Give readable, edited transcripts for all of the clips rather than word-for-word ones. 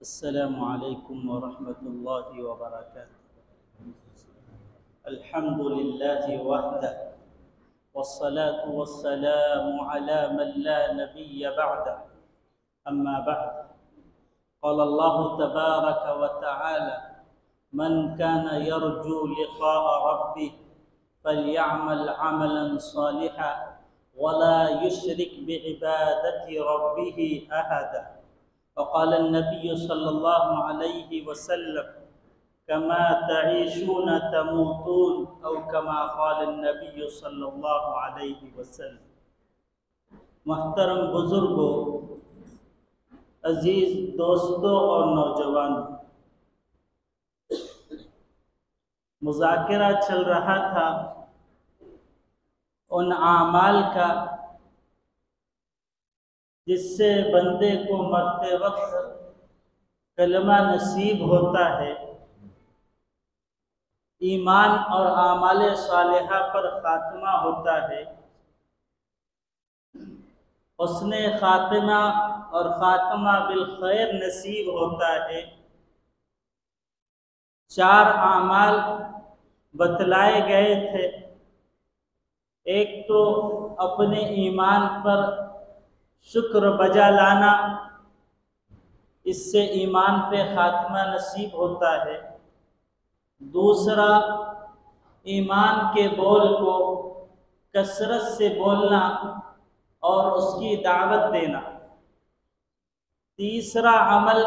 السلام علیکم ورحمۃ اللہ وبرکاتہ۔ الحمد للہ وحدہ والصلاة والسلام على من لا نبی بعدہ، اما بعد، قال اللہ تبارک وتعالی: من كان يرجو لقاء ربه فليعمل عملا صالحا ولا يشرك بعبادة ربه أحدا۔ وقال النبي صلى الله عليه وسلم: كما تعيشون تموتون، او كما قال النبي صلى الله عليه وسلم۔ محترم بزرگوں، عزیز دوستوں اور نوجوانوں، مذاکرہ چل رہا تھا ان اعمال کا جس سے بندے کو مرتے وقت کلمہ نصیب ہوتا ہے، ایمان اور اعمال صالحہ پر خاتمہ ہوتا ہے، حسن خاتمہ اور خاتمہ بالخیر نصیب ہوتا ہے۔ چار اعمال بتلائے گئے تھے۔ ایک تو اپنے ایمان پر شکر بجا لانا، اس سے ایمان پہ خاتمہ نصیب ہوتا ہے۔ دوسرا، ایمان کے بول کو کثرت سے بولنا اور اس کی دعوت دینا۔ تیسرا عمل،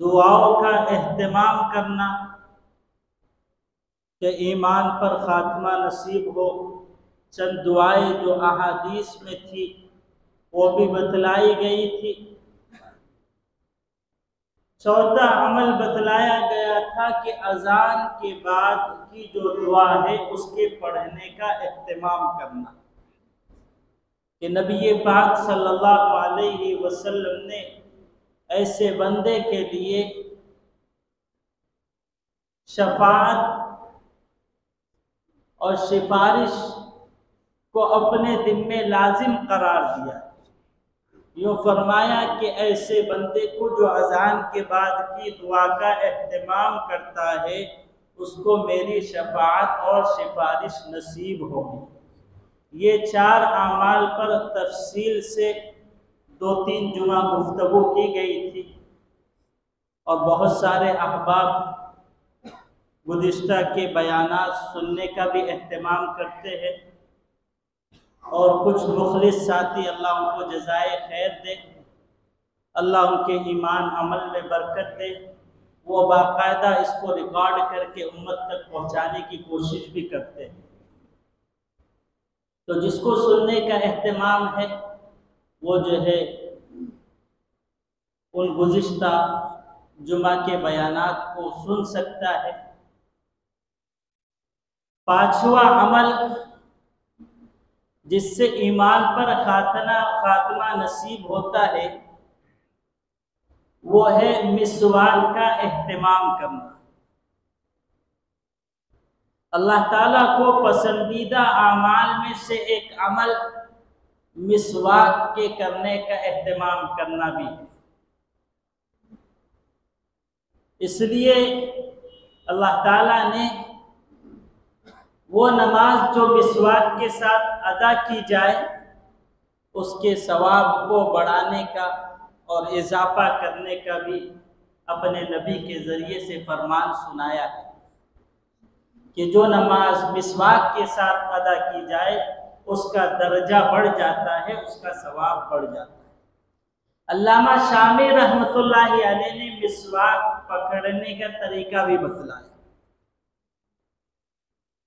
دعاؤں کا اہتمام کرنا کہ ایمان پر خاتمہ نصیب ہو۔ چند دعائیں جو احادیث میں تھی وہ بھی بتلائی گئی تھی۔ چوتھا عمل بتلایا گیا تھا کہ اذان کے بعد کی جو دعا ہے اس کے پڑھنے کا اہتمام کرنا، کہ نبی پاک صلی اللہ علیہ وسلم نے ایسے بندے کے لیے شفاعت اور سفارش کو اپنے ذمہ لازم قرار دیا۔ یوں فرمایا کہ ایسے بندے کو جو اذان کے بعد کی دعا کا اہتمام کرتا ہے اس کو میری شفاعت اور سفارش نصیب ہوگی۔ یہ چار اعمال پر تفصیل سے 2-3 جمعہ گفتگو کی گئی تھی، اور بہت سارے احباب گزشتہ کے بیانات سننے کا بھی اہتمام کرتے ہیں، اور کچھ مخلص ساتھی، اللہ ان کو جزائے خیر دے، اللہ ان کے ایمان عمل میں برکت دے، وہ باقاعدہ اس کو ریکارڈ کر کے امت تک پہنچانے کی کوشش بھی کرتے ہیں۔ تو جس کو سننے کا اہتمام ہے وہ جو ہے ان گزشتہ جمعہ کے بیانات کو سن سکتا ہے۔ پانچواں عمل جس سے ایمان پر خاتمہ نصیب ہوتا ہے وہ ہے مسواک کا اہتمام کرنا۔ اللہ تعالیٰ کو پسندیدہ اعمال میں سے ایک عمل مسواک کے کرنے کا اہتمام کرنا بھی ہے۔ اس لیے اللہ تعالیٰ نے وہ نماز جو مسواک کے ساتھ ادا کی جائے اس کے ثواب کو بڑھانے کا اور اضافہ کرنے کا بھی اپنے نبی کے ذریعے سے فرمان سنایا ہے کہ جو نماز مسواک کے ساتھ ادا کی جائے اس کا درجہ بڑھ جاتا ہے، اس کا ثواب بڑھ جاتا ہے۔ علامہ شامی رحمۃ اللہ علیہ نے مسواک پکڑنے کا طریقہ بھی بتلایا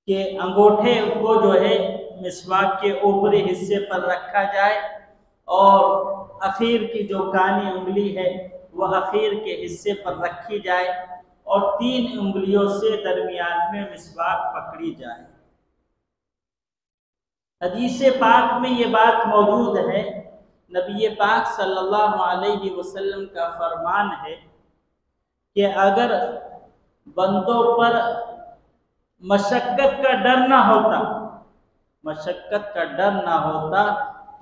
کہ انگوٹھے کو جو ہے مسواک کے اوپری حصے پر رکھا جائے، اور اخیر کی جو کانی انگلی ہے وہ اخیر کے حصے پر رکھی جائے، اور 3 انگلیوں سے درمیان میں مسواک پکڑی جائے۔ حدیث پاک میں یہ بات موجود ہے، نبی پاک صلی اللہ علیہ وسلم کا فرمان ہے کہ اگر بندوں پر مشقت کا ڈر نہ ہوتا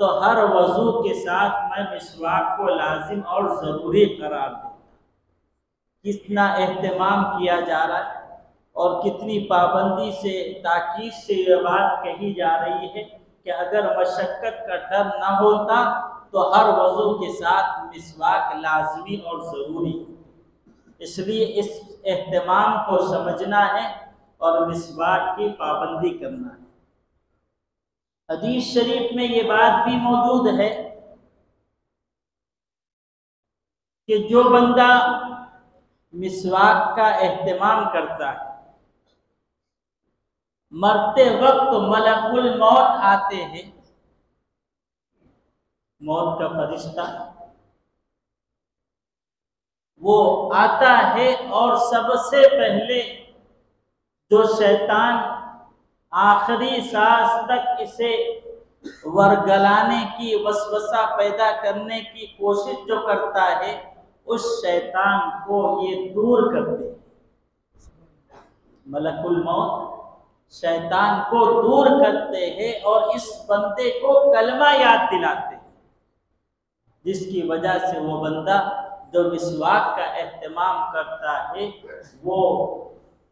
تو ہر وضو کے ساتھ میں مسواک کو لازم اور ضروری قرار دیتا۔ کتنا اہتمام کیا جا رہا ہے اور کتنی پابندی سے تاکید سے یہ بات کہی جا رہی ہے کہ اگر مشقت کا ڈر نہ ہوتا تو ہر وضو کے ساتھ مسواک لازمی اور ضروری۔ اس لیے اس اہتمام کو سمجھنا ہے اور مسواک کی پابندی کرنا ہے۔ حدیث شریف میں یہ بات بھی موجود ہے کہ جو بندہ مسواک کا اہتمام کرتا ہے، مرتے وقت ملک الموت آتے ہیں، موت کا فرشتہ وہ آتا ہے اور سب سے پہلے جو شیطان آخری سانس تک اسے ورگلانے کی، وسوسہ پیدا کرنے کی کوشش جو کرتا ہے، اس شیطان کو یہ دور کر دے۔ ملک الموت شیطان کو دور کرتے ہیں اور اس بندے کو کلمہ یاد دلاتے ہیں، جس کی وجہ سے وہ بندہ جو مسواک کا اہتمام کرتا ہے وہ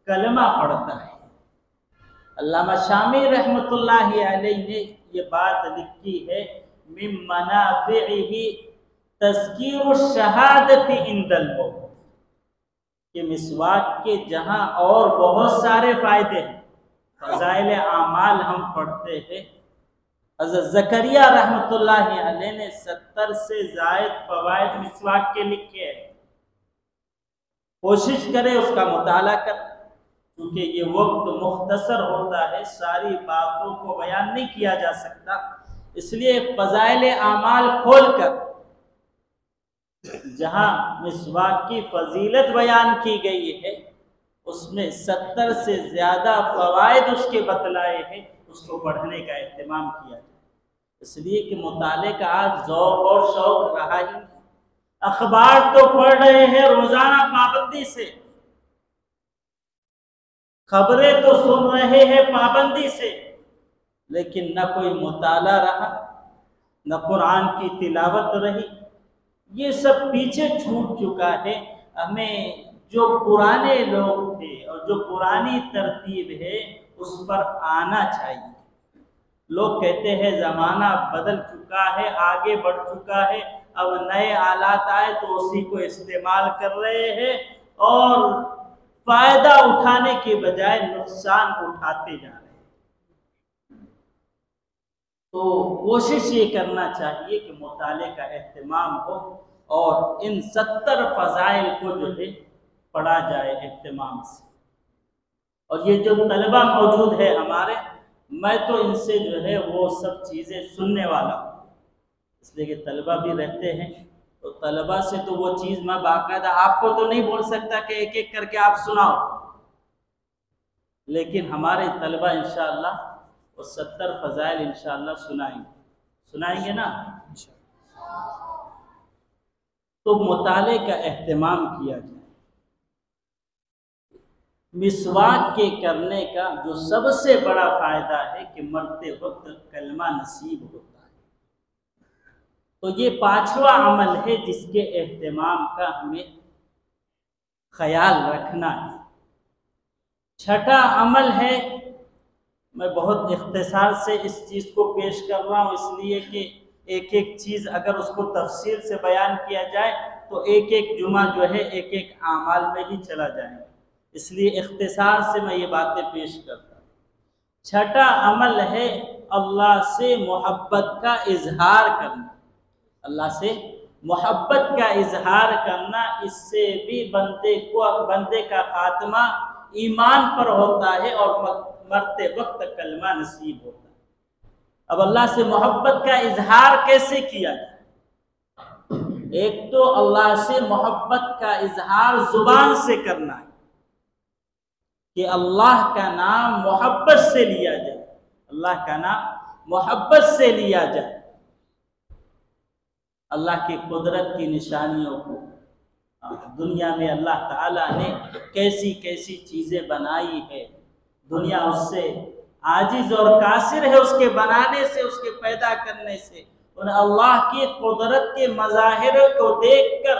کلمہ پڑھتا ہے۔ علامہ شامی رحمۃ اللہ علیہ نے یہ بات لکھی ہے، من منافعہ تذکیر الشہادت عند الموت، کہ مسواک کے جہاں اور بہت سارے فائدے ہیں، فضائل اعمال ہم پڑھتے ہیں، حضرت زکریا رحمۃ اللہ علیہ نے 70 سے زائد فوائد مسواک کے لکھے ہیں۔ کوشش کرے اس کا مطالعہ کر، کیونکہ یہ وقت مختصر ہوتا ہے، ساری باتوں کو بیان نہیں کیا جا سکتا، اس لیے فضائل اعمال کھول کر جہاں مسواک کی فضیلت بیان کی گئی ہے اس میں 70 سے زیادہ فوائد اس کے بتلائے ہیں، اس کو پڑھنے کا اہتمام کیا جائے، اس لیے کہ مطالعے کا آج ذوق اور شوق رہا ہی نہیں۔ اخبار تو پڑھ رہے ہیں روزانہ پابندی سے، خبریں تو سن رہے ہیں پابندی سے، لیکن نہ کوئی مطالعہ رہا، نہ قرآن کی تلاوت رہی، یہ سب پیچھے چھوٹ چکا ہے۔ ہمیں جو پرانے لوگ تھے اور جو پرانی ترتیب ہے اس پر آنا چاہیے۔ لوگ کہتے ہیں زمانہ بدل چکا ہے، آگے بڑھ چکا ہے، اب نئے آلات آئے تو اسی کو استعمال کر رہے ہیں اور فائدہ اٹھانے کے بجائے نقصان اٹھاتے جا رہے ہیں۔ تو کوشش یہ کرنا چاہیے کہ مطالعے کا اہتمام ہو اور ان 70 فضائل کو جو ہے پڑھا جائے اہتمام سے۔ اور یہ جو طلبہ موجود ہے ہمارے، میں تو ان سے جو ہے وہ سب چیزیں سننے والا ہوں، اس لیے کہ طلبہ بھی رہتے ہیں، تو طلبہ سے تو وہ چیز میں باقاعدہ آپ کو تو نہیں بول سکتا کہ ایک ایک کر کے آپ سناؤ، لیکن ہمارے طلبہ انشاءاللہ وہ 70 فضائل انشاءاللہ سنائیں گے نا۔ تو مطالعے کا اہتمام کیا جائے۔ مسواک کے کرنے کا جو سب سے بڑا فائدہ ہے کہ مرتے وقت کلمہ نصیب ہوتا ہے، تو یہ 5واں عمل ہے جس کے اہتمام کا ہمیں خیال رکھنا ہے۔ 6واں عمل ہے، میں بہت اختصار سے اس چیز کو پیش کر رہا ہوں، اس لیے کہ ایک ایک چیز اگر اس کو تفصیل سے بیان کیا جائے تو ایک ایک جمعہ جو ہے ایک ایک اعمال میں ہی چلا جائے گا، اس لیے اختصار سے میں یہ باتیں پیش کرتا ہوں۔ 6واں عمل ہے اللہ سے محبت کا اظہار کرنا، اللہ سے محبت کا اظہار کرنا، اس سے بھی بندے کا خاتمہ ایمان پر ہوتا ہے اور مرتے وقت کلمہ نصیب ہوتا ہے۔ اب اللہ سے محبت کا اظہار کیسے کیا جائے؟ ایک تو اللہ سے محبت کا اظہار زبان سے کرنا ہے کہ اللہ کا نام محبت سے لیا جائے، اللہ کا نام محبت سے لیا جائے، اللہ کی قدرت کی نشانیوں کو، دنیا میں اللہ تعالیٰ نے کیسی کیسی چیزیں بنائی ہے، دنیا اس سے عاجز اور قاصر ہے، اس کے بنانے سے، اس کے پیدا کرنے سے، ان اللہ کی قدرت کے مظاہر کو دیکھ کر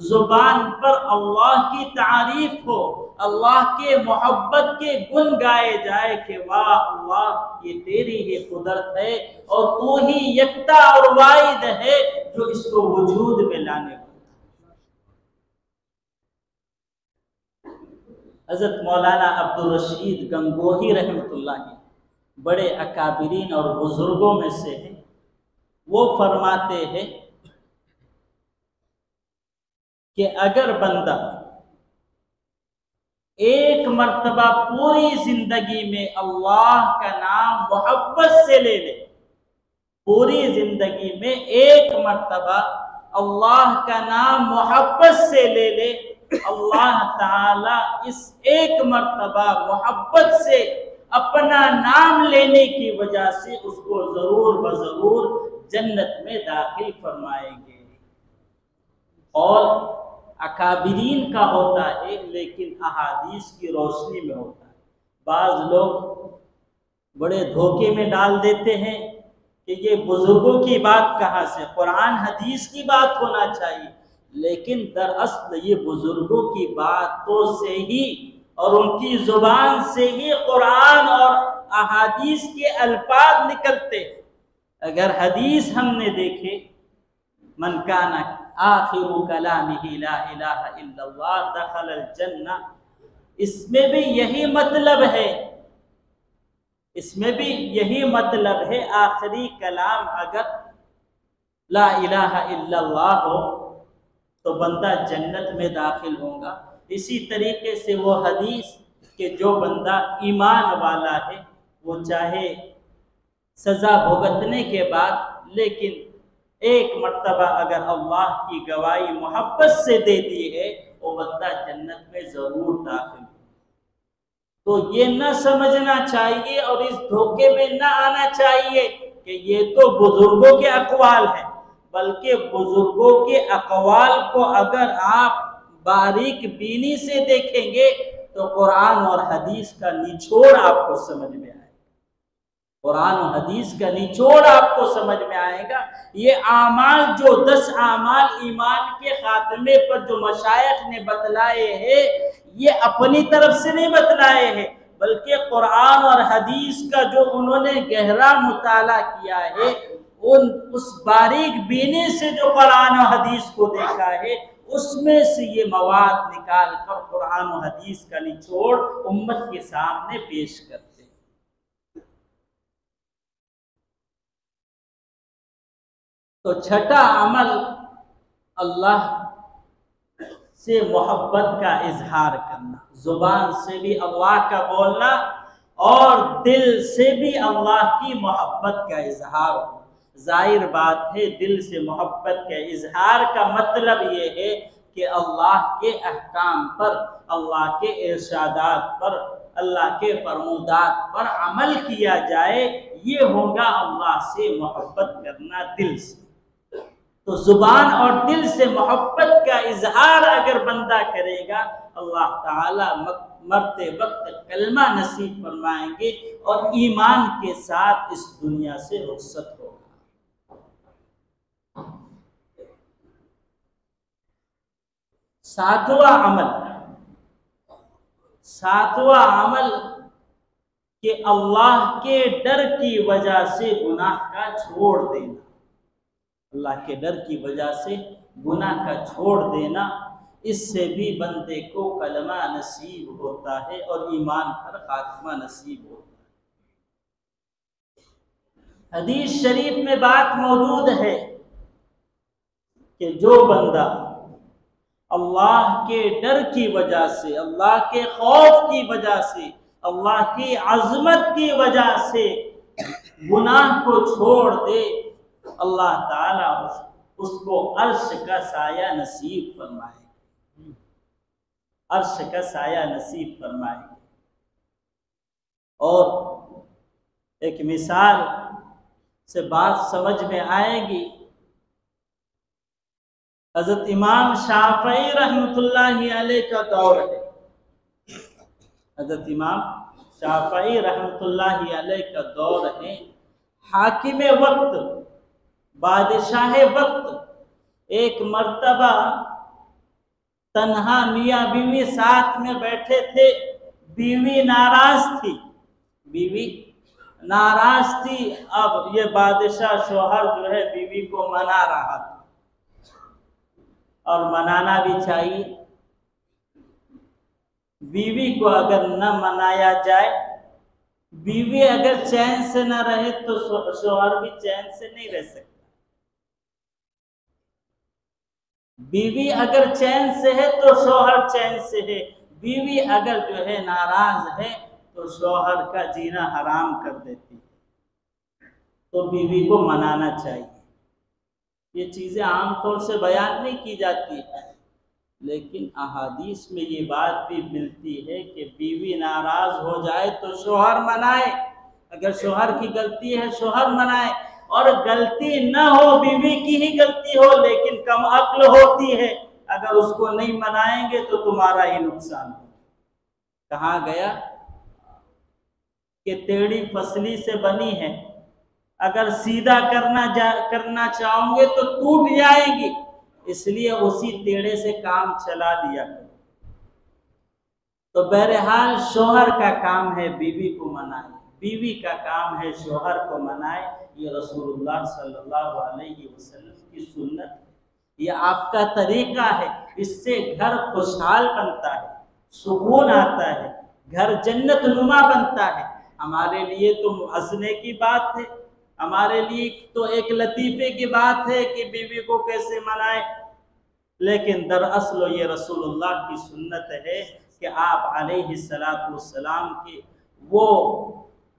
زبان پر اللہ کی تعریف ہو، اللہ کے محبت کے گن گائے جائے کہ واہ اللہ یہ تیری ہی قدرت ہے اور تو ہی یکتا اور واحد ہے جو اس کو وجود میں لانے کو۔ حضرت مولانا عبدالرشید گنگوہی رحمۃ اللہ بڑے اکابرین اور بزرگوں میں سے ہیں، وہ فرماتے ہیں کہ اگر بندہ ایک مرتبہ پوری زندگی میں اللہ کا نام محبت سے لے لے، پوری زندگی میں ایک مرتبہ اللہ کا نام محبت سے لے لے، اللہ تعالی اس ایک مرتبہ محبت سے اپنا نام لینے کی وجہ سے اس کو ضرور بضرور جنت میں داخل فرمائیں گے۔ اور اکابرین کا ہوتا ہے لیکن احادیث کی روشنی میں ہوتا ہے۔ بعض لوگ بڑے دھوکے میں ڈال دیتے ہیں کہ یہ بزرگوں کی بات کہاں سے، قرآن حدیث کی بات ہونا چاہیے، لیکن دراصل یہ بزرگوں کی باتوں سے ہی اور ان کی زبان سے ہی قرآن اور احادیث کے الفاظ نکلتے۔ اگر حدیث ہم نے دیکھے من کان آخر کلامہ لا الہ الا اللہ دخل الجنہ، اس میں بھی یہی مطلب ہے، اس میں بھی یہی مطلب ہے، آخری کلام اگر لا الہ الا اللہ ہو تو بندہ جنت میں داخل ہوگا۔ اسی طریقے سے وہ حدیث کہ جو بندہ ایمان والا ہے وہ چاہے سزا بھگتنے کے بعد لیکن ایک مرتبہ اگر اللہ کی گواہی محبت سے دے دی ہے وہ بندہ جنت میں ضرور داخل ہو۔ تو یہ نہ سمجھنا چاہیے اور اس دھوکے میں نہ آنا چاہیے کہ یہ تو بزرگوں کے اقوال ہیں، بلکہ بزرگوں کے اقوال کو اگر آپ باریک بینی سے دیکھیں گے تو قرآن اور حدیث کا نچوڑ آپ کو سمجھ میں آئے گا، قرآن و حدیث کا نچوڑ آپ کو سمجھ میں آئے گا۔ یہ اعمال جو 10 اعمال ایمان کے خاتمے پر جو مشائخ نے بتلائے ہیں یہ اپنی طرف سے نہیں بتلائے ہیں، بلکہ قرآن اور حدیث کا جو انہوں نے گہرا مطالعہ کیا ہے، اس باریک بینی سے جو قرآن و حدیث کو دیکھا ہے اس میں سے یہ مواد نکال کر قرآن و حدیث کا نچوڑ امت کے سامنے پیش کرتے۔ تو چھٹا عمل اللہ سے محبت کا اظہار کرنا، زبان سے بھی اللہ کا بولنا اور دل سے بھی اللہ کی محبت کا اظہار ہونا۔ ظاہر بات ہے دل سے محبت کے اظہار کا مطلب یہ ہے کہ اللہ کے احکام پر، اللہ کے ارشادات پر، اللہ کے فرمودات پر عمل کیا جائے، یہ ہوگا اللہ سے محبت کرنا دل سے۔ تو زبان اور دل سے محبت کا اظہار اگر بندہ کرے گا اللہ تعالیٰ مرتے وقت کلمہ نصیب فرمائیں گے اور ایمان کے ساتھ اس دنیا سے رخصت ہوگا۔ ساتواں عمل کہ اللہ کے ڈر کی وجہ سے گناہ کا چھوڑ دینا، اللہ کے ڈر کی وجہ سے گناہ کا چھوڑ دینا، اس سے بھی بندے کو کلمہ نصیب ہوتا ہے اور ایمان پر خاتمہ نصیب ہوتا ہے۔ حدیث شریف میں بات موجود ہے کہ جو بندہ اللہ کے ڈر کی وجہ سے، اللہ کے خوف کی وجہ سے، اللہ کی عظمت کی وجہ سے گناہ کو چھوڑ دے، اللہ تعالیٰ اس کو عرش کا سایہ نصیب فرمائے، عرش کا سایہ نصیب فرمائے۔ اور ایک مثال سے بات سمجھ میں آئے گی۔ حضرت امام شافعی رحمۃ اللہ علیہ کا دور ہے، حضرت امام شافعی رحمۃ اللہ علیہ کا دور ہے۔ حاکم وقت بادشاہ وقت ایک مرتبہ تنہا میاں بیوی ساتھ میں بیٹھے تھے، بیوی ناراض تھی، بیوی ناراض تھی۔ اب یہ بادشاہ شوہر جو ہے بیوی کو منا رہا تھا، اور منانا بھی چاہیے۔ بیوی کو اگر نہ منایا جائے، بیوی اگر چین سے نہ رہے تو شوہر بھی چین سے نہیں رہ سکتا۔ بیوی اگر چین سے ہے تو شوہر چین سے ہے، بیوی اگر جو ہے ناراض ہے تو شوہر کا جینا حرام کر دیتی ہے۔ تو بیوی کو منانا چاہیے۔ یہ چیزیں عام طور سے بیان نہیں کی جاتی ہیں، لیکن احادیث میں یہ بات بھی ملتی ہے کہ بیوی ناراض ہو جائے تو شوہر منائے۔ اگر شوہر کی غلطی ہے شوہر منائے، اور غلطی نہ ہو بیوی کی ہی غلطی ہو لیکن کم عقل ہوتی ہے، اگر اس کو نہیں منائیں گے تو تمہارا ہی نقصان ہو۔ کہا گیا کہ تیڑی پسلی سے بنی ہے، اگر سیدھا کرنا چاہو گے تو ٹوٹ جائے گی، اس لیے اسی ٹیڑے سے کام چلا دیا کرو۔ تو بہرحال شوہر کا کام ہے بیوی کو منائے، بیوی کا کام ہے شوہر کو منائے۔ یہ رسول اللہ صلی اللہ علیہ وسلم کی سنت ہے، یہ آپ کا طریقہ ہے، اس سے گھر خوشحال بنتا ہے، سکون آتا ہے، گھر جنت نما بنتا ہے۔ ہمارے لیے تو ہنسنے کی بات ہے، ہمارے لیے تو ایک لطیفے کی بات ہے کہ بیوی کو کیسے منائے، لیکن دراصل یہ رسول اللہ کی سنت ہے کہ آپ علیہ السلام کے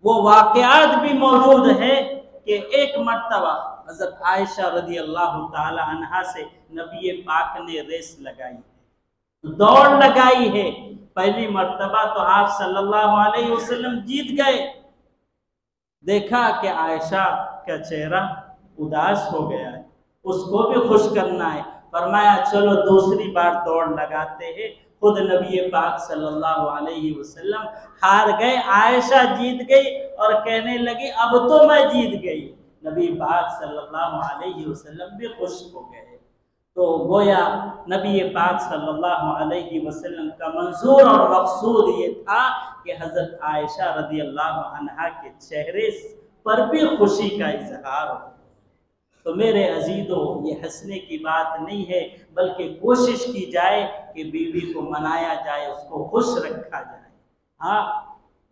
وہ واقعات بھی موجود ہیں کہ ایک مرتبہ حضرت عائشہ رضی اللہ تعالی عنہا سے نبی پاک نے ریس لگائی، دوڑ لگائی ہے۔ پہلی مرتبہ تو آپ صلی اللہ علیہ وسلم جیت گئے، دیکھا کہ عائشہ کا چہرہ اداس ہو گیا ہے، اس کو بھی خوش کرنا ہے، فرمایا چلو دوسری بار دوڑ لگاتے ہیں۔ خود نبی پاک صلی اللہ علیہ وسلم ہار گئے، عائشہ جیت گئی اور کہنے لگی اب تو میں جیت گئی۔ نبی پاک صلی اللہ علیہ وسلم بھی خوش ہو گئے۔ تو گویا نبی پاک صلی اللہ علیہ وسلم کا منظور اور مقصود یہ تھا کہ حضرت عائشہ رضی اللہ عنہا کے چہرے پر بھی خوشی کا اظہار ہو۔ تو میرے عزیزو، یہ ہنسنے کی بات نہیں ہے، بلکہ کوشش کی جائے کہ بیوی کو منایا جائے، اس کو خوش رکھا جائے۔ ہاں،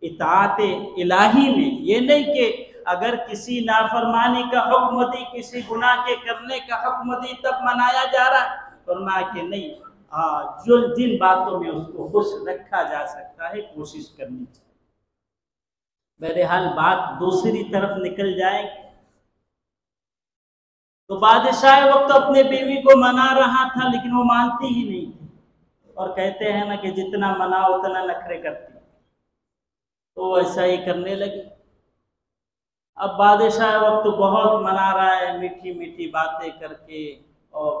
اطاعت الہی میں یہ نہیں کہ اگر کسی نافرمانی کا حکم دی، کسی گناہ کے کرنے کا حکم دی تب منایا جا رہا ہے، فرمایا کہ نہیں، جو جن باتوں میں اس کو خوش رکھا جا سکتا ہے کوشش کرنی چاہیے۔ بہرحال بات دوسری طرف نکل جائے گی تو بادشاہ وقت اپنے بیوی کو منا رہا تھا لیکن وہ مانتی ہی نہیں تھی، اور کہتے ہیں نا کہ جتنا منا اتنا نخرے کرتی، تو وہ ایسا ہی کرنے لگی۔ اب بادشاہ وقت بہت منا رہا ہے، میٹھی میٹھی باتیں کر کے اور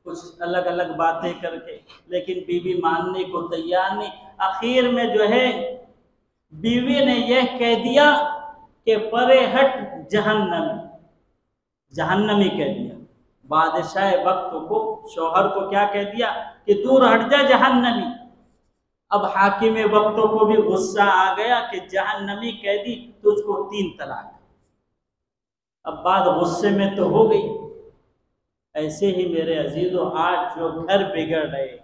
کچھ الگ الگ باتیں کر کے، لیکن بیوی ماننے کو تیار نہیں۔ آخر میں جو ہے بیوی نے یہ کہہ دیا کہ پرے ہٹ جہنمی کہہ دیا۔ بادشاہ وقت کو شوہر کو کیا کہہ دیا کہ دور ہٹ جا جہنمی۔ اب حاکم وقت کو بھی غصہ آ گیا کہ جہنمی کہہ دی تجھ کو 3 طلاق۔ اب بات غصے میں تو ہو گئی۔ ایسے ہی میرے عزیزو، آج جو گھر بگڑ رہے،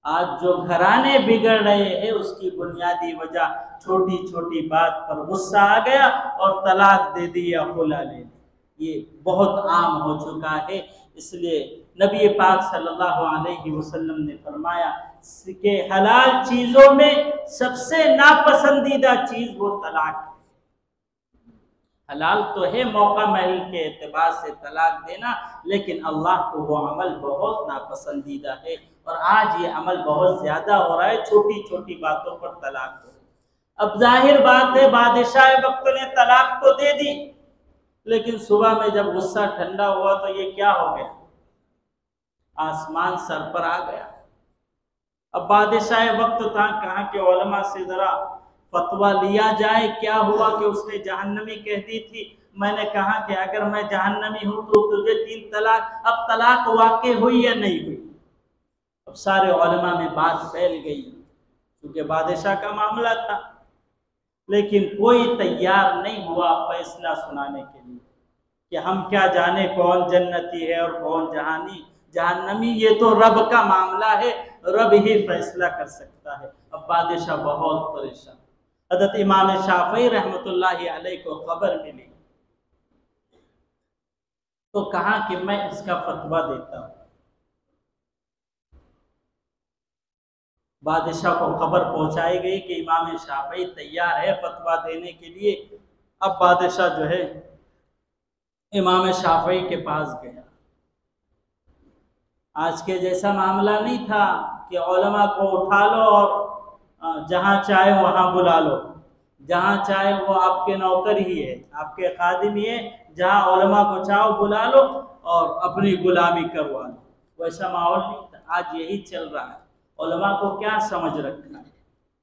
آج جو گھرانے بگڑ رہے ہیں، اس کی بنیادی وجہ چھوٹی چھوٹی بات پر غصہ آ گیا اور طلاق دے دی یا خلا لے دی۔ یہ بہت عام ہو چکا ہے۔ اس لیے نبی پاک صلی اللہ علیہ وسلم نے فرمایا کہ حلال چیزوں میں سب سے ناپسندیدہ چیز وہ طلاق ہے۔ حلال تو ہے موقع محل کے اعتبار سے طلاق دینا، لیکن اللہ کو وہ عمل بہت ناپسندیدہ ہے، اور آج یہ عمل بہت زیادہ ہو رہا ہے، چھوٹی چھوٹی باتوں پر طلاق ہو۔ اب ظاہر بات ہے بادشاہ وقت نے طلاق تو دے دی، لیکن صبح میں جب غصہ ٹھنڈا ہوا تو یہ کیا ہو گیا، آسمان سر پر آ گیا۔ اب بادشاہ وقت تھا، کہاں کہ علماء سے ذرا فتویٰ لیا جائے، کیا ہوا کہ اس نے جہنمی کہہ دی تھی۔ میں نے کہا کہ اگر میں جہنمی ہوں تو تجھے 3 طلاق، اب طلاق واقع ہوئی یا نہیں ہوئی؟ اب سارے علماء میں بات پھیل گئی کیونکہ بادشاہ کا معاملہ تھا، لیکن کوئی تیار نہیں ہوا فیصلہ سنانے کے لیے کہ ہم کیا جانے کون جنتی ہے اور کون جہنمی، یہ تو رب کا معاملہ ہے، رب ہی فیصلہ کر سکتا ہے۔ اب بادشاہ بہت پریشان۔ حضرت امام شافعی رحمۃ اللہ علیہ کو خبر ملی تو کہا کہ میں اس کا فتویٰ دیتا ہوں۔ بادشاہ کو خبر پہنچائی گئی کہ امام شافعی تیار ہے فتویٰ دینے کے لیے۔ اب بادشاہ جو ہے امام شافعی کے پاس گیا۔ آج کے جیسا معاملہ نہیں تھا کہ علماء کو اٹھا لو اور جہاں چاہے وہاں بلا لو، جہاں چاہے وہ آپ کے نوکر ہی ہے، آپ کے خادم ہی ہے، جہاں علماء کو چاہو بلا لو اور اپنی غلامی کروا لو۔ ویسا ماحول نہیں تھا، آج یہی چل رہا ہے۔ علماء کو کیا سمجھ رکھنا ہے؟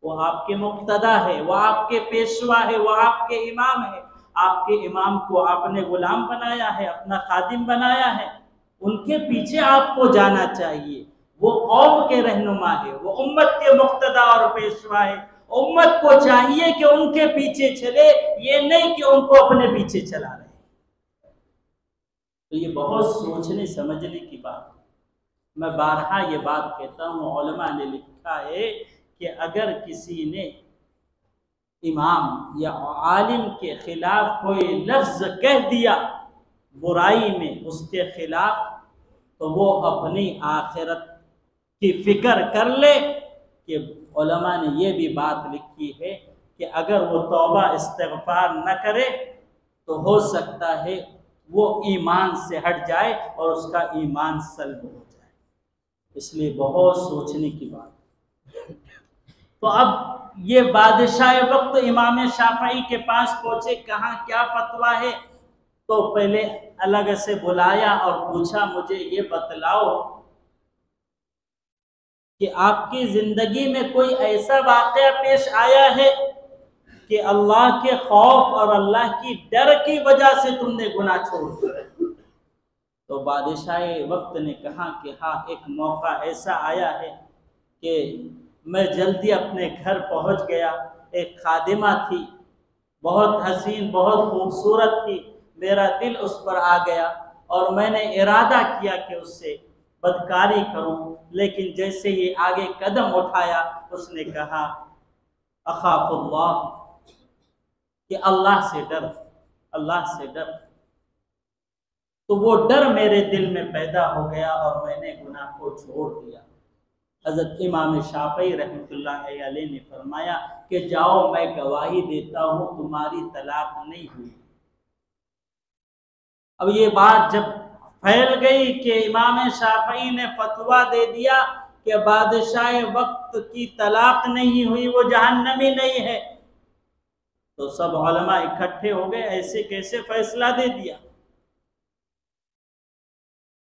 وہ آپ کے مقتدی ہے، وہ آپ کے پیشوا ہے، وہ آپ کے امام ہے۔ آپ کے امام کو آپ نے غلام بنایا ہے، اپنا خادم بنایا ہے، ان کے پیچھے آپ کو جانا چاہیے۔ وہ قوم کے رہنما ہے، وہ امت کے مقتدی اور پیشوا ہے۔ امت کو چاہیے کہ ان کے پیچھے چلے، یہ نہیں کہ ان کو اپنے پیچھے چلا رہے۔ تو یہ بہت سوچنے سمجھنے کی بات ہے۔ میں بارہا یہ بات کہتا ہوں، علماء نے لکھا ہے کہ اگر کسی نے امام یا عالم کے خلاف کوئی لفظ کہہ دیا برائی میں اس کے خلاف، تو وہ اپنی آخرت کی فکر کر لے کہ علماء نے یہ بھی بات لکھی ہے کہ اگر وہ توبہ استغفار نہ کرے تو ہو سکتا ہے وہ ایمان سے ہٹ جائے اور اس کا ایمان سلب ہو جائے۔ اس لیے بہت سوچنے کی بات۔ تو اب یہ بادشاہ وقت امام شافعی کے پاس پہنچے، کہاں کیا فتویٰ ہے؟ تو پہلے الگ سے بلایا اور پوچھا مجھے یہ بتلاؤ کہ آپ کی زندگی میں کوئی ایسا واقعہ پیش آیا ہے کہ اللہ کے خوف اور اللہ کی ڈر کی وجہ سے تم نے گناہ چھوڑ دیا؟ تو بادشاہ وقت نے کہا کہ ہاں، ایک موقع ایسا آیا ہے کہ میں جلدی اپنے گھر پہنچ گیا، ایک خادمہ تھی، بہت حسین، بہت خوبصورت تھی، میرا دل اس پر آ گیا اور میں نے ارادہ کیا کہ اس سے بدکاری کروں، لیکن جیسے ہی آگے قدم اٹھایا اس نے کہا اخاف اللہ، کہ اللہ سے ڈر، اللہ سے ڈر۔ تو وہ ڈر میرے دل میں پیدا ہو گیا اور میں نے گناہ کو چھوڑ دیا۔ حضرت امام شافعی رحمۃ اللہ علیہ نے فرمایا کہ جاؤ، میں گواہی دیتا ہوں تمہاری طلاق نہیں ہوئی۔ اب یہ بات جب پھیل گئی کہ امام شافعی نے فتویٰ دے دیا کہ بادشاہ وقت کی طلاق نہیں ہوئی، وہ جہنمی نہیں ہے، تو سب علماء اکٹھے ہو گئے، ایسے کیسے فیصلہ دے دیا؟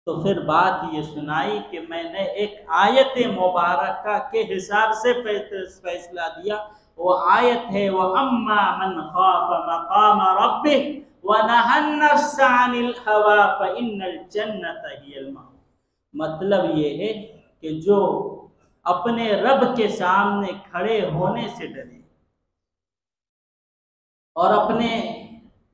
تو پھر بات یہ سنائی کہ میں نے ایک آیت مبارکہ کے حساب سے فیصلہ دیا۔ وہ آیت ہے وَأَمَّا مَنْ خَافَ مَقَامَ رَبِّهِ وَنَهَى النَّفْسَ عَنِ الْهَوَىٰ فَإِنَّ الْجَنَّةَ هِيَ الْمَأْوَىٰ۔ مطلب یہ ہے کہ جو اپنے رب کے سامنے کھڑے ہونے سے ڈرے اور اپنے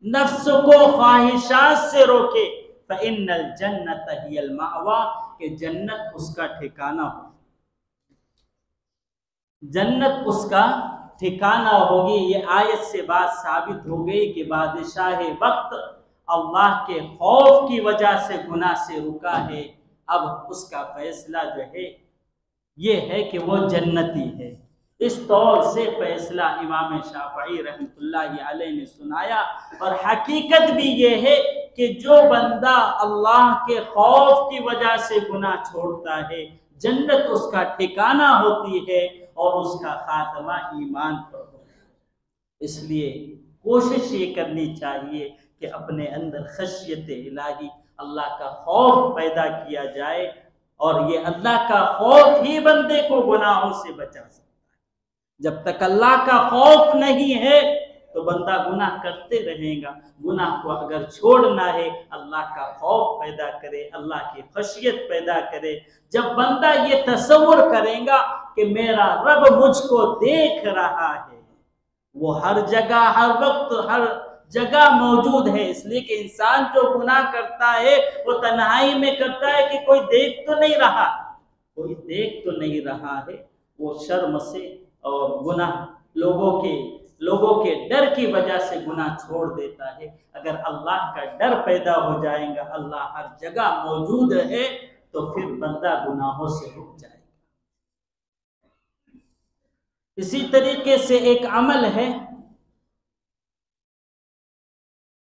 نفس کو خواہشات سے روکے، فَإِنَّ الْجَنَّةَ هِيَ الْمَأْوَىٰ، کہ جنت اس کا ٹھکانہ ہو، جنت اس کا ٹھکانہ ہوگی۔ یہ آیت سے بات ثابت ہو گئی کہ بادشاہ وقت اللہ کے خوف کی وجہ سے گناہ سے رکا ہے، اب اس کا فیصلہ جو ہے یہ ہے کہ وہ جنتی ہے۔ اس طور سے فیصلہ امام شافعی رحمۃ اللہ علیہ نے سنایا، اور حقیقت بھی یہ ہے کہ جو بندہ اللہ کے خوف کی وجہ سے گناہ چھوڑتا ہے، جنت اس کا ٹھکانہ ہوتی ہے اور اس کا خاتمہ ایمان پر ہو۔ اس لیے کوشش یہ کرنی چاہیے کہ اپنے اندر خشیت الہی، اللہ کا خوف پیدا کیا جائے، اور یہ اللہ کا خوف ہی بندے کو گناہوں سے بچا سکتا ہے۔ جب تک اللہ کا خوف نہیں ہے تو بندہ گناہ کرتے رہے گا۔ گناہ کو اگر چھوڑنا ہے اللہ کا خوف پیدا کرے، اللہ کی خشیت پیدا کرے۔ جب بندہ یہ تصور کرے گا کہ میرا رب مجھ کو دیکھ رہا ہے، وہ ہر جگہ ہر وقت ہر جگہ موجود ہے، اس لیے کہ انسان جو گناہ کرتا ہے وہ تنہائی میں کرتا ہے کہ کوئی دیکھ تو نہیں رہا، کوئی دیکھ تو نہیں رہا ہے، وہ شرم سے اور گناہ لوگوں کے ڈر کی وجہ سے گناہ چھوڑ دیتا ہے۔ اگر اللہ کا ڈر پیدا ہو جائے گا، اللہ ہر جگہ موجود ہے، تو پھر بندہ گناہوں سے رک جائے گا۔ اسی طریقے سے ایک عمل ہے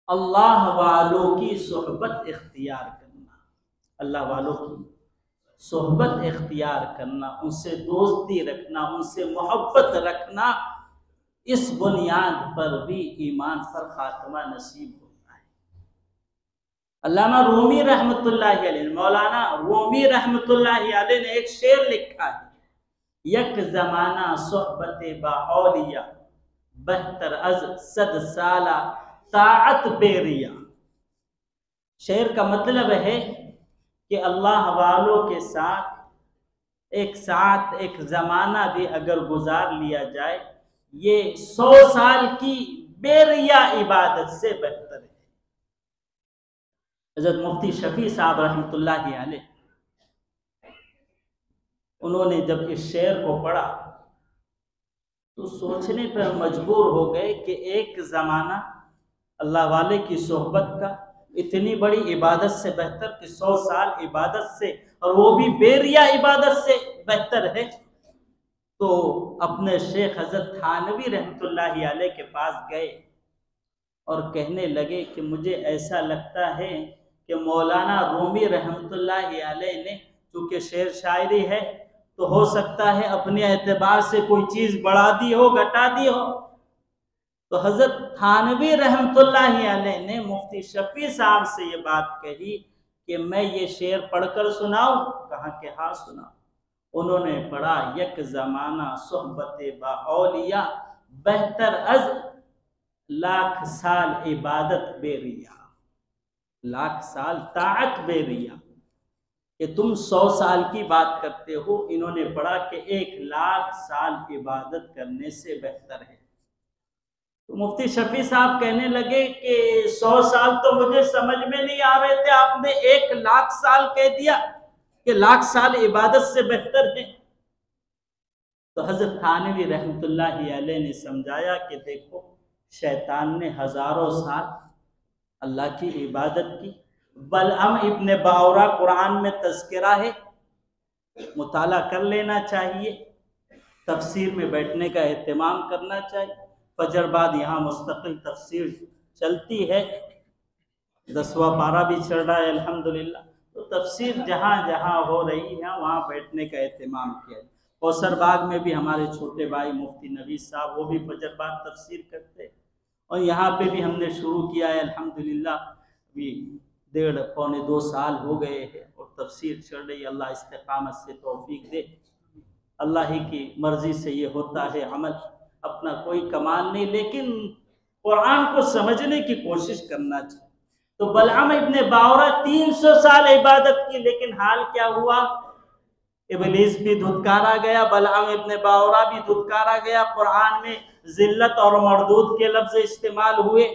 اللہ والوں کی صحبت اختیار کرنا، اللہ والوں کی صحبت اختیار کرنا، ان سے دوستی رکھنا، ان سے محبت رکھنا، اس بنیاد پر بھی ایمان پر خاتمہ نصیب ہوتا ہے۔ علامہ رومی رحمۃ اللہ علیہ، مولانا رومی رحمۃ اللہ علیہ نے ایک شعر لکھا ہے، یک زمانہ صحبت با اولیاء بہتر از 100 سالہ طاعت بے ریا۔ شعر کا مطلب ہے کہ اللہ والوں کے ساتھ ایک زمانہ بھی اگر گزار لیا جائے، یہ 100 سال کی بے ریا عبادت سے بہتر ہے۔ حضرت مفتی شفیع صاحب رحمۃ اللہ علیہ، انہوں نے جب اس شعر کو پڑھا تو سوچنے پر مجبور ہو گئے کہ ایک زمانہ اللہ والے کی صحبت کا اتنی بڑی عبادت سے بہتر کہ 100 سال عبادت سے، اور وہ بھی بے ریا عبادت سے بہتر ہے۔ تو اپنے شیخ حضرت تھانوی رحمۃ اللہ علیہ کے پاس گئے اور کہنے لگے کہ مجھے ایسا لگتا ہے کہ مولانا رومی رحمۃ اللہ علیہ نے، چونکہ شعر شاعری ہے تو ہو سکتا ہے اپنے اعتبار سے کوئی چیز بڑھا دی ہو، گھٹا دی ہو۔ تو حضرت تھانوی رحمۃ اللہ علیہ نے مفتی شفیع صاحب سے یہ بات کہی کہ میں یہ شعر پڑھ کر سناؤں؟ کہا کہ ہاں سناؤ۔ انہوں نے پڑھا، یک زمانہ صحبت با اولیاء بہتر از 1,00,000 سال عبادت بے ریا، 1,00,000 سال طاعت بے ریا۔ کہ تم 100 سال کی بات کرتے ہو، انہوں نے پڑھا کہ 1,00,000 سال عبادت کرنے سے بہتر ہے۔ تو مفتی شفیع صاحب کہنے لگے کہ 100 سال تو مجھے سمجھ میں نہیں آ رہے تھے، آپ نے 1,00,000 سال کہہ دیا کہ 1,00,000 سال عبادت سے بہتر ہے۔ تو حضرت تھانوی رحمۃ اللہ علیہ نے سمجھایا کہ دیکھو، شیطان نے ہزاروں سال اللہ کی عبادت کی۔ بلعم ابن باورہ قرآن میں تذکرہ ہے، مطالعہ کر لینا چاہیے، تفسیر میں بیٹھنے کا اہتمام کرنا چاہیے۔ فجر بعد یہاں مستقل تفسیر چلتی ہے، 10واں پارہ بھی چل رہا ہے الحمدللہ۔ تو تفسیر جہاں جہاں ہو رہی ہے وہاں بیٹھنے کا اہتمام کیا ہے۔ کوثر باغ میں بھی ہمارے چھوٹے بھائی مفتی نوید صاحب، وہ بھی فجر بعد تفسیر کرتے ہیں، اور یہاں پہ بھی ہم نے شروع کیا ہے الحمدللہ۔ ابھی 1.5 پونے 2 سال ہو گئے ہیں اور تفسیر چل رہی ہے۔ اللہ استقامت سے توفیق دے، اللہ ہی کی مرضی سے یہ ہوتا ہے عمل، اپنا کوئی کمال نہیں، لیکن قرآن کو سمجھنے کی کوشش کرنا چاہیے۔ تو بلعم ابن باورہ 300 سال عبادت کی، لیکن حال کیا ہوا؟ ابلیس بھی دھتکارا گیا، بلعم ابن باورہ بھی دھتکارا گیا۔ قرآن میں ذلت اور مردود کے لفظ استعمال ہوئے۔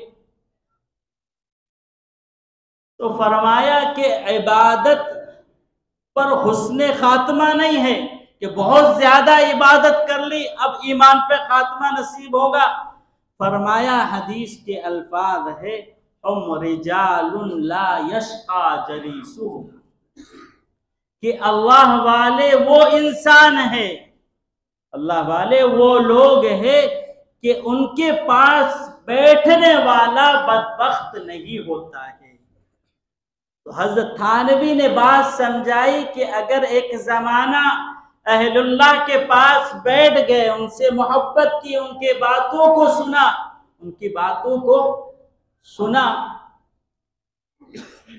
تو فرمایا کہ عبادت پر حسن خاتمہ نہیں ہے کہ بہت زیادہ عبادت کر لی اب ایمان پہ خاتمہ نصیب ہوگا۔ فرمایا حدیث کے الفاظ ہے، ہم رجال لا یشقى جلیسہم، کہ اللہ والے وہ انسان ہے، اللہ والے وہ لوگ ہیں کہ ان کے پاس بیٹھنے والا بدبخت نہیں ہوتا ہے۔ تو حضرت تھانوی نے بات سمجھائی کہ اگر ایک زمانہ اہل اللہ کے پاس بیٹھ گئے، ان سے محبت کی، ان کے باتوں کو سنا، ان کی باتوں کو سنا،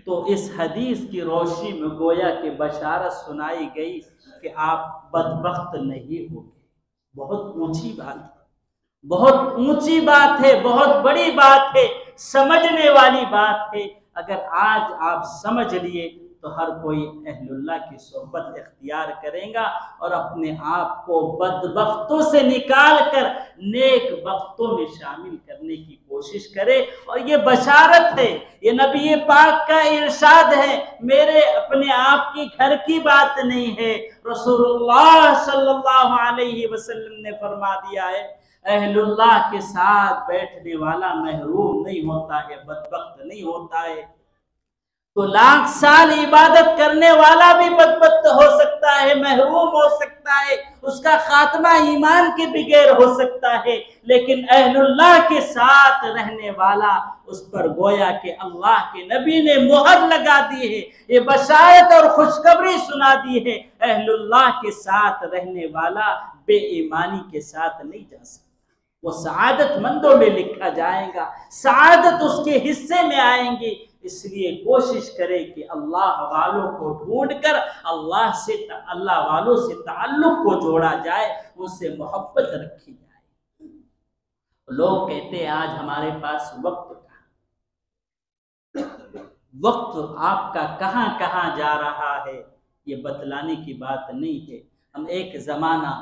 تو اس حدیث کی روشنی میں گویا کہ بشارت سنائی گئی کہ آپ بدبخت نہیں ہوگے۔ بہت اونچی بات ہے، بہت اونچی بات ہے، بہت بڑی بات ہے، سمجھنے والی بات ہے۔ اگر آج آپ سمجھ لیے تو ہر کوئی اہل اللہ کی صحبت اختیار کرے گا اور اپنے آپ کو بدبختوں سے نکال کر نیک بختوں میں شامل کرنے کی کوشش کرے۔ اور یہ بشارت ہے، یہ نبی پاک کا ارشاد ہے، میرے اپنے آپ کی گھر کی بات نہیں ہے، رسول اللہ صلی اللہ علیہ وسلم نے فرما دیا ہے اہل اللہ کے ساتھ بیٹھنے والا محروم نہیں ہوتا ہے، بدبخت نہیں ہوتا ہے۔ تو لاکھ سال عبادت کرنے والا بھی بدبخت ہو سکتا ہے، محروم ہو سکتا ہے، اس کا خاتمہ ایمان کے بغیر ہو سکتا ہے، لیکن اہل اللہ کے ساتھ رہنے والا اس پر گویا کہ اللہ کے نبی نے مہر لگا دی ہے، یہ بشارت اور خوشخبری سنا دی ہے، اہل اللہ کے ساتھ رہنے والا بے ایمانی کے ساتھ نہیں جا سکتا، وہ سعادت مندوں میں لکھا جائے گا، سعادت اس کے حصے میں آئیں گی۔ اس لیے کوشش کرے کہ اللہ والوں کو ڈھونڈ کر اللہ والوں سے تعلق کو جوڑا جائے، ان سے محبت رکھی جائے۔ لوگ کہتے ہیں آج ہمارے پاس وقت آپ کا کہاں کہاں جا رہا ہے، یہ بتلانے کی بات نہیں ہے۔ ہم ایک زمانہ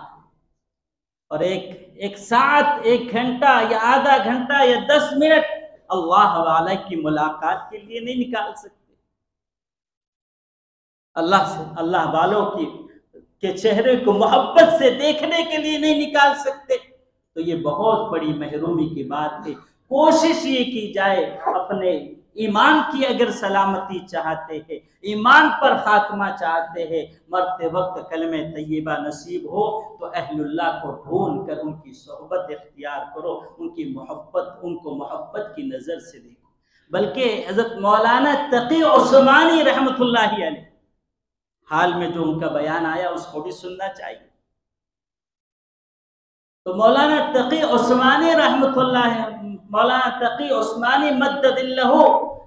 اور ایک ساعت، ایک گھنٹہ یا آدھا گھنٹہ یا 10 منٹ اللہ والا کی ملاقات کے لیے نہیں نکال سکتے، اللہ والوں کے چہرے کو محبت سے دیکھنے کے لیے نہیں نکال سکتے، تو یہ بہت بڑی محرومی کی بات ہے۔ کوشش یہ کی جائے، اپنے ایمان کی اگر سلامتی چاہتے ہیں، ایمان پر خاتمہ چاہتے ہیں، مرتے وقت کلمہ طیبہ نصیب ہو تو اہل اللہ کو ڈھونڈ کر ان کی صحبت اختیار کرو، ان کو محبت کی نظر سے دیکھو۔ بلکہ حضرت مولانا تقی عثمانی رحمۃ اللہ علیہ، حال میں جو ان کا بیان آیا اس کو بھی سننا چاہیے۔ تو مولانا تقی عثمانی رحمۃ اللہ، مولانا تقی عثمانی مدد اللہ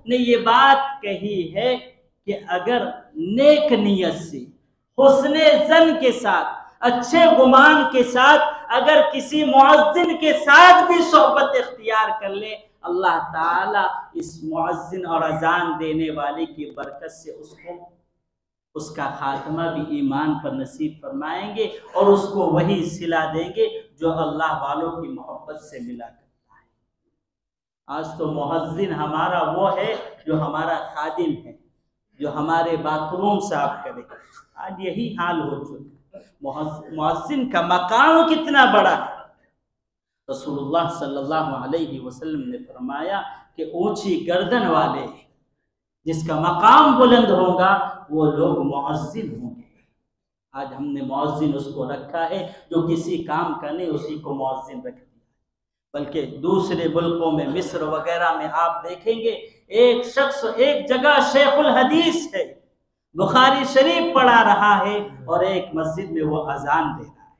نے یہ بات کہی ہے کہ اگر نیک نیت سے، حسن ظن کے ساتھ، اچھے گمان کے ساتھ اگر کسی مؤذن کے ساتھ بھی صحبت اختیار کر لے، اللہ تعالیٰ اس مؤذن اور اذان دینے والے کی برکت سے اس کا خاتمہ بھی ایمان پر نصیب فرمائیں گے اور اس کو وہی صلہ دیں گے جو اللہ والوں کی محبت سے ملا کرتا ہے۔ آج تو مؤذن ہمارا وہ ہے جو ہمارا خادم ہے، جو ہمارے باتھ روم صاف کرے، آج یہی حال ہو چکا۔ مؤذن کا مقام کتنا بڑا ہے، رسول اللہ صلی اللہ علیہ وسلم نے فرمایا کہ اونچی گردن والے جس کا مقام بلند ہوگا وہ لوگ مؤذن ہوں گے۔ آج ہم نے مؤذن اس کو رکھا ہے جو کسی کام کا نہیں، اسی کو مؤذن رکھ دیا، بلکہ دوسرے ملکوں میں مصر وغیرہ میں آپ دیکھیں گے ایک شخص ایک جگہ شیخ الحدیث ہے، بخاری شریف پڑھا رہا ہے اور ایک مسجد میں وہ اذان دے رہا ہے۔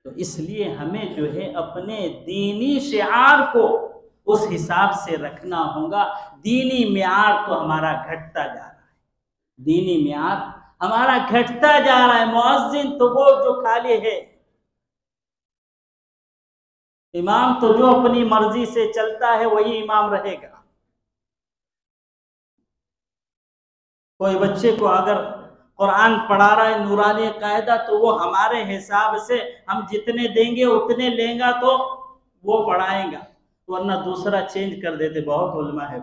تو اس لیے ہمیں جو ہے اپنے دینی شعار کو اس حساب سے رکھنا ہوگا۔ دینی معیار تو ہمارا گھٹتا جا رہا ہے، دینی معیار ہمارا گھٹتا جا رہا ہے۔ مؤذن تو وہ جو خالی ہے، امام تو جو اپنی مرضی سے چلتا ہے وہی امام رہے گا۔ کوئی بچے کو اگر قرآن پڑھا رہا ہے نورانی قاعدہ تو وہ ہمارے حساب سے ہم جتنے دیں گے اتنے لیں گا تو وہ پڑھائیں گا، ورنہ دوسرا چینج کر دیتے، بہت علماء ہے۔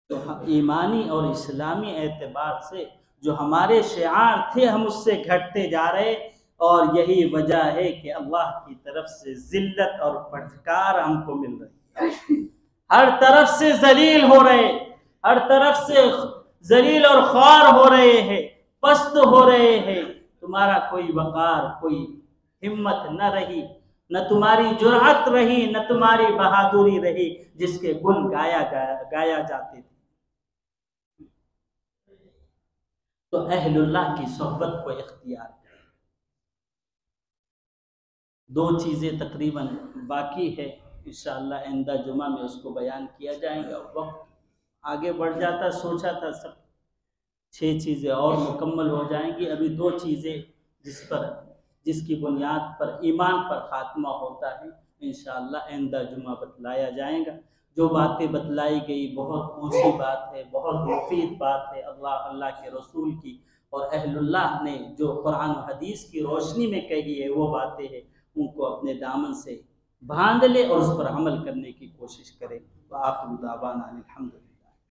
تو ایمانی اور اسلامی اعتبار سے جو ہمارے شعار تھے ہم اس سے گھٹتے جا رہے، اور یہی وجہ ہے کہ اللہ کی طرف سے ذلت اور پھٹکار ہم کو مل رہی ہے، ہر طرف سے ذلیل ہو رہے، ہر طرف سے ذلیل اور خوار ہو رہے ہیں، پست ہو رہے ہیں۔ تمہارا کوئی وقار، کوئی ہمت نہ رہی، نہ تمہاری جرأت رہی، نہ تمہاری بہادری رہی جس کے گن گایا جاتے تھے۔ تو اہل اللہ کی صحبت کو اختیار کریں۔ دو چیزیں تقریباً باقی ہے، انشاءاللہ آئندہ جمعہ میں اس کو بیان کیا جائے گا۔ وقت آگے بڑھ جاتا، سوچا تھا سب 6 چیزیں اور مکمل ہو جائیں گی، ابھی 2 چیزیں جس پر جس کی بنیاد پر ایمان پر خاتمہ ہوتا ہے، انشاءاللہ آئندہ جمعہ بتلایا جائے گا۔ جو باتیں بتلائی گئی بہت اونچی بات ہے، بہت مفید بات ہے، اللہ کے رسول کی اور اہل اللہ نے جو قرآن و حدیث کی روشنی میں کہی ہے وہ باتیں ہیں، ان کو اپنے دامن سے باندھ لے اور اس پر عمل کرنے کی کوشش کرے۔ وآخر دعوانا الحمدللہ۔